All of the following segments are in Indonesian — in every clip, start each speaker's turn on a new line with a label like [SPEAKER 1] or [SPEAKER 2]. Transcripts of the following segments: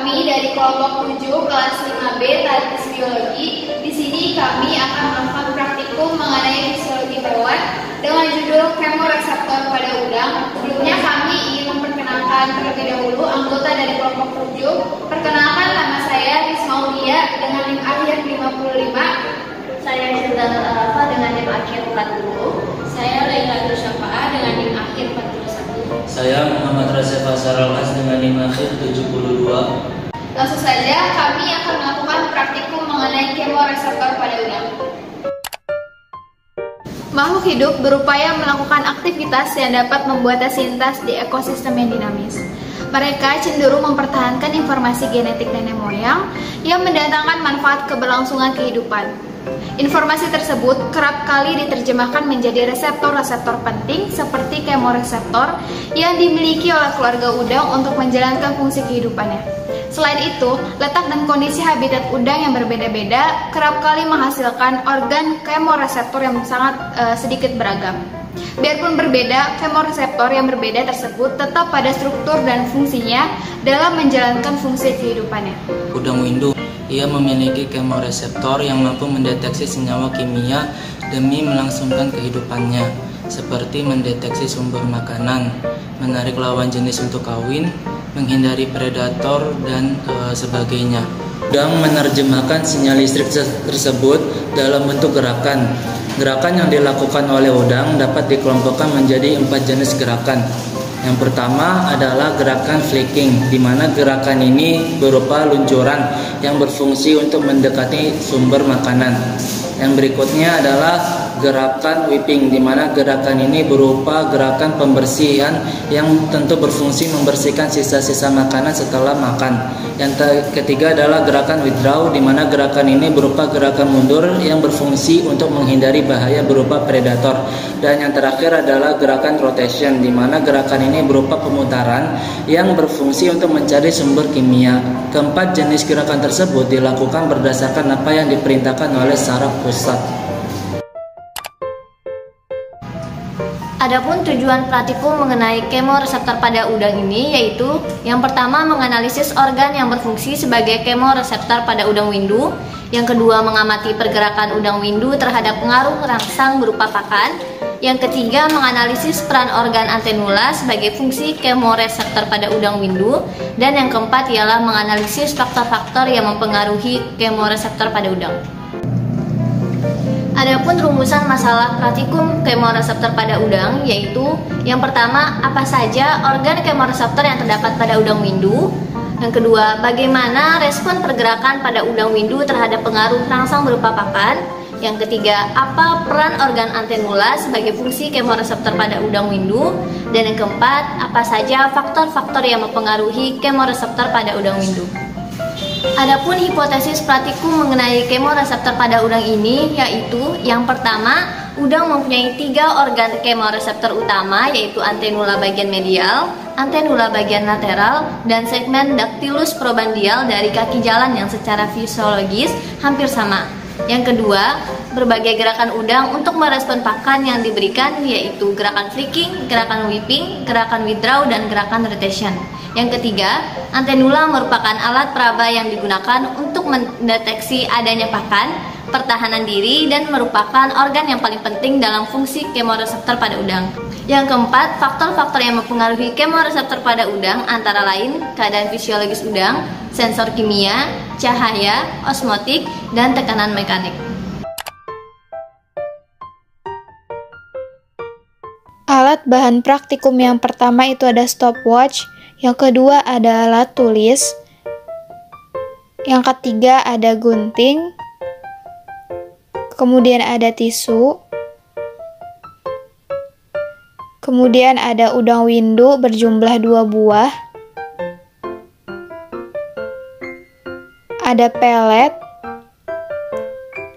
[SPEAKER 1] kami dari kelompok 7 kelas 5B Teknik Biologi. Di sini kami akan melakukan praktikum mengenai fisiologi hewan dengan judul kemoreseptor pada udang. Sebelumnya kami ingin memperkenalkan terlebih dahulu anggota dari kelompok 7. Perkenalkan, nama saya Risma Ulia dengan NIM akhir 55.
[SPEAKER 2] Saya Sindana Arafa dengan NIM akhir 40.
[SPEAKER 3] Saya Laila Syafa'a dengan NIM akhir 41.
[SPEAKER 4] Saya Muhammad Rasefa Saralas dengan NIM akhir 72.
[SPEAKER 1] Langsung saja kami akan melakukan praktikum mengenai kemoreseptor pada udang. Makhluk hidup berupaya melakukan aktivitas yang dapat membuat sintas di ekosistem yang dinamis. Mereka cenderung mempertahankan informasi genetik nenek moyang yang mendatangkan manfaat keberlangsungan kehidupan. Informasi tersebut kerap kali diterjemahkan menjadi reseptor-reseptor penting seperti kemoreseptor yang dimiliki oleh keluarga udang untuk menjalankan fungsi kehidupannya. Selain itu, letak dan kondisi habitat udang yang berbeda-beda kerap kali menghasilkan organ kemoreseptor yang sangat sedikit beragam. Biarpun berbeda, kemoreseptor yang berbeda tersebut tetap pada struktur dan fungsinya dalam menjalankan fungsi kehidupannya.
[SPEAKER 4] Udang windu, ia memiliki kemoreseptor yang mampu mendeteksi senyawa kimia demi melangsungkan kehidupannya, seperti mendeteksi sumber makanan, menarik lawan jenis untuk kawin, menghindari predator, dan sebagainya. Udang menerjemahkan sinyal listrik tersebut dalam bentuk gerakan. Gerakan yang dilakukan oleh udang dapat dikelompokkan menjadi 4 jenis gerakan. Yang pertama adalah gerakan flicking, di mana gerakan ini berupa luncuran yang berfungsi untuk mendekati sumber makanan. Yang berikutnya adalah gerakan whipping, di mana gerakan ini berupa gerakan pembersihan yang tentu berfungsi membersihkan sisa-sisa makanan setelah makan. Yang ketiga adalah gerakan withdraw, di mana gerakan ini berupa gerakan mundur yang berfungsi untuk menghindari bahaya berupa predator. Dan yang terakhir adalah gerakan rotation, di mana gerakan ini berupa pemutaran yang berfungsi untuk mencari sumber kimia. Keempat jenis gerakan tersebut dilakukan berdasarkan apa yang diperintahkan oleh saraf pusat.
[SPEAKER 2] Adapun tujuan praktikum mengenai kemoreseptor pada udang ini yaitu yang pertama menganalisis organ yang berfungsi sebagai kemoreseptor pada udang windu, yang kedua mengamati pergerakan udang windu terhadap pengaruh rangsang berupa pakan, yang ketiga menganalisis peran organ antenula sebagai fungsi kemoreseptor pada udang windu, dan yang keempat ialah menganalisis faktor-faktor yang mempengaruhi kemoreseptor pada udang. Adapun rumusan masalah praktikum kemoreseptor pada udang yaitu yang pertama, apa saja organ kemoreseptor yang terdapat pada udang windu. Yang kedua, bagaimana respon pergerakan pada udang windu terhadap pengaruh rangsang berupa pakan. Yang ketiga, apa peran organ antenula sebagai fungsi kemoreseptor pada udang windu. Dan yang keempat, apa saja faktor-faktor yang mempengaruhi kemoreseptor pada udang windu. Adapun hipotesis praktikum mengenai kemoreseptor pada udang ini yaitu yang pertama, udang mempunyai 3 organ kemoreseptor utama yaitu antenula bagian medial, antenula bagian lateral, dan segmen dactylus probandial dari kaki jalan yang secara fisiologis hampir sama. Yang kedua, berbagai gerakan udang untuk merespon pakan yang diberikan yaitu gerakan flicking, gerakan whipping, gerakan withdraw, dan gerakan rotation. Yang ketiga, antenula merupakan alat peraba yang digunakan untuk mendeteksi adanya pakan, pertahanan diri, dan merupakan organ yang paling penting dalam fungsi kemoreseptor pada udang. Yang keempat, faktor-faktor yang mempengaruhi kemoreseptor pada udang antara lain keadaan fisiologis udang, sensor kimia, cahaya, osmotik, dan tekanan mekanik.
[SPEAKER 5] Alat bahan praktikum yang pertama itu ada stopwatch, yang kedua ada alat tulis, yang ketiga ada gunting, kemudian ada tisu, kemudian ada udang windu berjumlah 2 buah, ada pelet,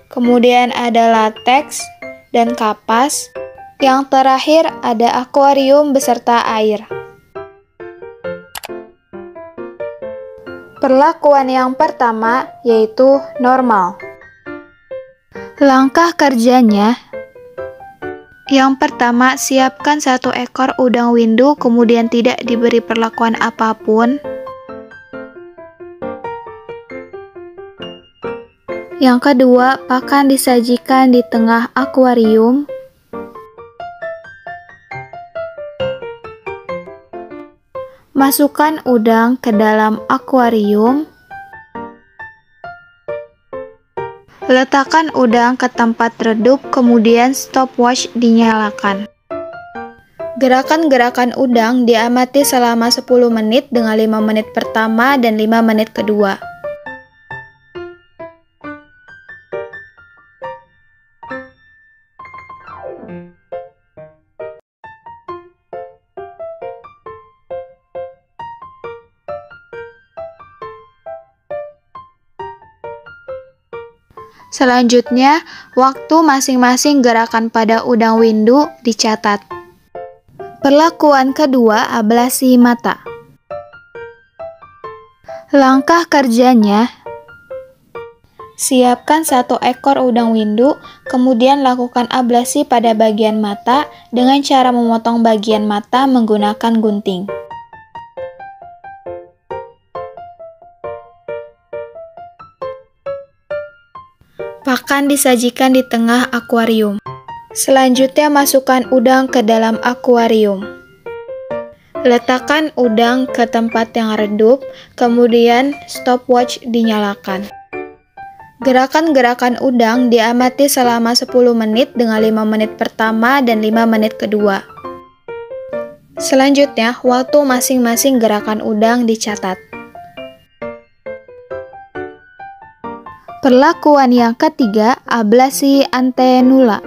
[SPEAKER 5] kemudian ada lateks dan kapas, yang terakhir ada akuarium beserta air. Perlakuan yang pertama yaitu normal. Langkah kerjanya, yang pertama, siapkan 1 ekor udang windu kemudian tidak diberi perlakuan apapun. Yang kedua, pakan disajikan di tengah akuarium. Masukkan udang ke dalam akuarium. Letakkan udang ke tempat redup, kemudian stopwatch dinyalakan. Gerakan-gerakan udang diamati selama 10 menit dengan 5 menit pertama dan 5 menit kedua. Selanjutnya, waktu masing-masing gerakan pada udang windu dicatat. Perlakuan kedua, ablasi mata. Langkah kerjanya: siapkan 1 ekor udang windu, kemudian lakukan ablasi pada bagian mata dengan cara memotong bagian mata menggunakan gunting. Pakan disajikan di tengah akuarium. Selanjutnya masukkan udang ke dalam akuarium. Letakkan udang ke tempat yang redup, kemudian stopwatch dinyalakan. Gerakan-gerakan udang diamati selama 10 menit dengan 5 menit pertama dan 5 menit kedua. Selanjutnya, waktu masing-masing gerakan udang dicatat. Perlakuan yang ketiga, ablasi antenula.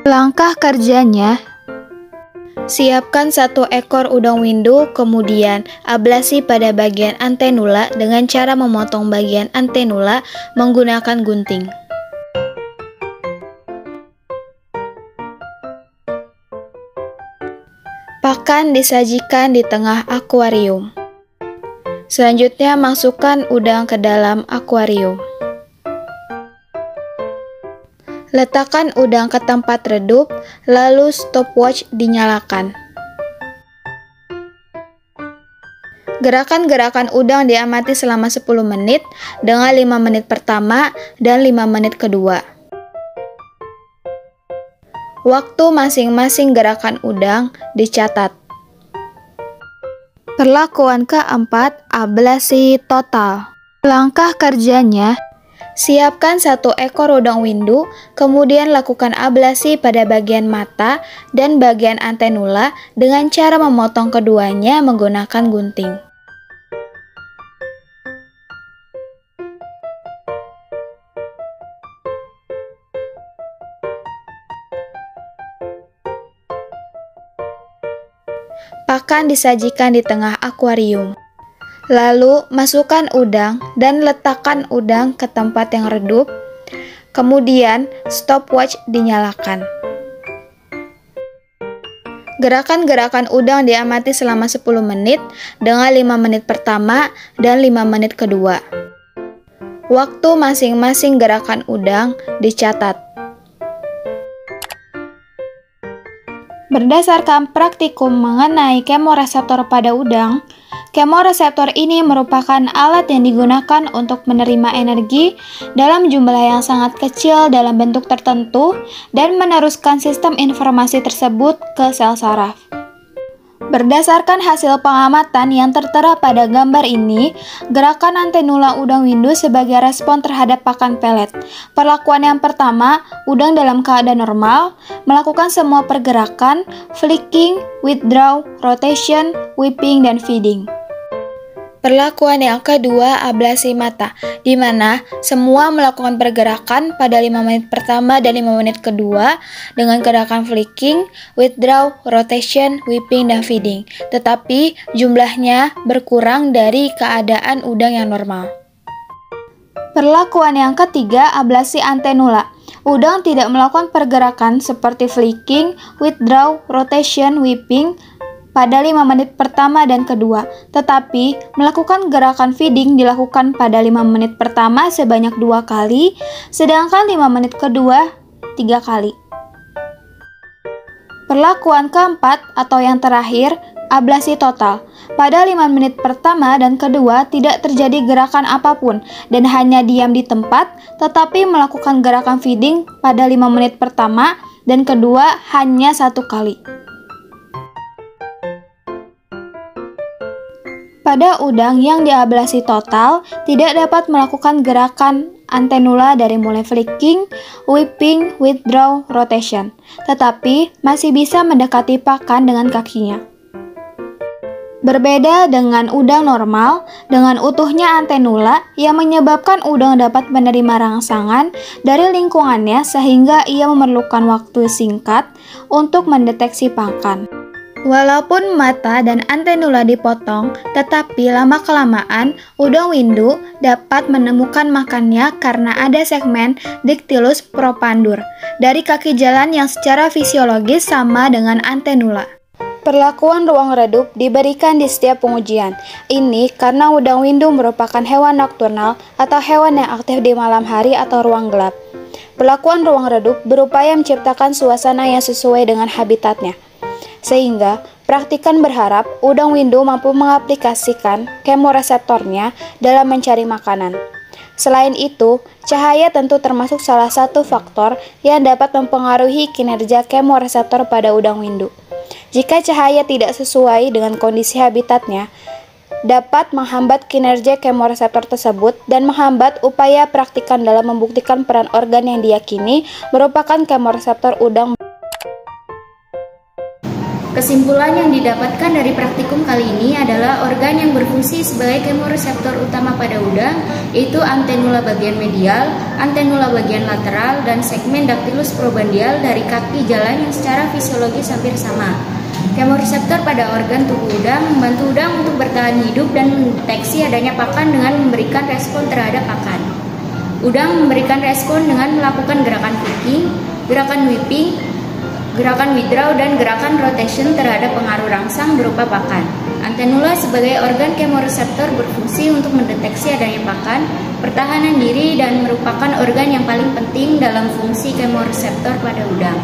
[SPEAKER 5] Langkah kerjanya: siapkan 1 ekor udang windu, kemudian ablasi pada bagian antenula dengan cara memotong bagian antenula menggunakan gunting. Pakan disajikan di tengah akuarium. Selanjutnya masukkan udang ke dalam akuarium. Letakkan udang ke tempat redup, lalu stopwatch dinyalakan. Gerakan-gerakan udang diamati selama 10 menit dengan 5 menit pertama dan 5 menit kedua. Waktu masing-masing gerakan udang dicatat. Perlakuan keempat, ablasi total. Langkah kerjanya: siapkan 1 ekor udang windu, kemudian lakukan ablasi pada bagian mata dan bagian antenula dengan cara memotong keduanya menggunakan gunting. Pakan disajikan di tengah akuarium. Lalu, masukkan udang dan letakkan udang ke tempat yang redup. Kemudian, stopwatch dinyalakan. Gerakan-gerakan udang diamati selama 10 menit dengan 5 menit pertama dan 5 menit kedua. Waktu masing-masing gerakan udang dicatat. Berdasarkan praktikum mengenai kemoreseptor pada udang, kemoreseptor ini merupakan alat yang digunakan untuk menerima energi dalam jumlah yang sangat kecil dalam bentuk tertentu dan meneruskan sistem informasi tersebut ke sel saraf. Berdasarkan hasil pengamatan yang tertera pada gambar ini, gerakan antenula udang windu sebagai respon terhadap pakan pelet. Perlakuan yang pertama, udang dalam keadaan normal, melakukan semua pergerakan, flicking, withdraw, rotation, whipping, dan feeding. Perlakuan yang kedua, ablasi mata, di mana semua melakukan pergerakan pada 5 menit pertama dan 5 menit kedua dengan gerakan flicking, withdraw, rotation, whipping, dan feeding. Tetapi jumlahnya berkurang dari keadaan udang yang normal. Perlakuan yang ketiga, ablasi antenula. Udang tidak melakukan pergerakan seperti flicking, withdraw, rotation, whipping pada 5 menit pertama dan kedua, tetapi melakukan gerakan feeding dilakukan pada 5 menit pertama sebanyak 2 kali, sedangkan 5 menit kedua 3 kali. Perlakuan keempat atau yang terakhir, ablasi total. Pada 5 menit pertama dan kedua tidak terjadi gerakan apapun dan hanya diam di tempat, tetapi melakukan gerakan feeding pada 5 menit pertama dan kedua hanya 1 kali. Pada udang yang diablasi total, tidak dapat melakukan gerakan antenula dari mulai flicking, whipping, withdraw, rotation, tetapi masih bisa mendekati pakan dengan kakinya. Berbeda dengan udang normal, dengan utuhnya antenula yang menyebabkan udang dapat menerima rangsangan dari lingkungannya sehingga ia memerlukan waktu singkat untuk mendeteksi pakan. Walaupun mata dan antenula dipotong, tetapi lama-kelamaan udang windu dapat menemukan makannya karena ada segmen Dictylus propandur dari kaki jalan yang secara fisiologis sama dengan antenula. Perlakuan ruang redup diberikan di setiap pengujian. Ini karena udang windu merupakan hewan nokturnal atau hewan yang aktif di malam hari atau ruang gelap. Perlakuan ruang redup berupaya menciptakan suasana yang sesuai dengan habitatnya. Sehingga, praktikan berharap udang windu mampu mengaplikasikan kemoreseptornya dalam mencari makanan. Selain itu, cahaya tentu termasuk salah satu faktor yang dapat mempengaruhi kinerja kemoreseptor pada udang windu. Jika cahaya tidak sesuai dengan kondisi habitatnya, dapat menghambat kinerja kemoreseptor tersebut dan menghambat upaya praktikan dalam membuktikan peran organ yang diyakini merupakan kemoreseptor udang.
[SPEAKER 3] Kesimpulan yang didapatkan dari praktikum kali ini adalah organ yang berfungsi sebagai kemoreseptor utama pada udang, yaitu antenula bagian medial, antenula bagian lateral, dan segmen Dactylus probandial dari kaki jalan yang secara fisiologis hampir sama. Kemoreseptor pada organ tubuh udang membantu udang untuk bertahan hidup dan mendeteksi adanya pakan dengan memberikan respon terhadap pakan. Udang memberikan respon dengan melakukan gerakan flicking, gerakan whipping, gerakan withdraw, dan gerakan rotation terhadap pengaruh rangsang berupa pakan. Antenula sebagai organ kemoreseptor berfungsi untuk mendeteksi adanya pakan, pertahanan diri, dan merupakan organ yang paling penting dalam fungsi kemoreseptor pada udang.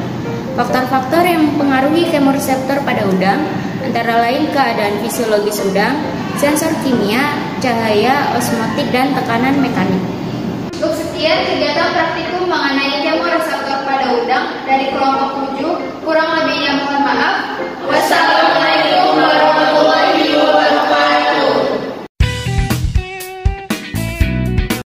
[SPEAKER 3] Faktor-faktor yang mempengaruhi kemoreseptor pada udang antara lain keadaan fisiologis udang, sensor kimia, cahaya, osmotik, dan tekanan mekanik.
[SPEAKER 1] Cukup sekian kegiatan praktikum mengenai kemoreseptor pada udang dari kelompok 7. Kurang lebihnya mohon maaf. Wassalamualaikum.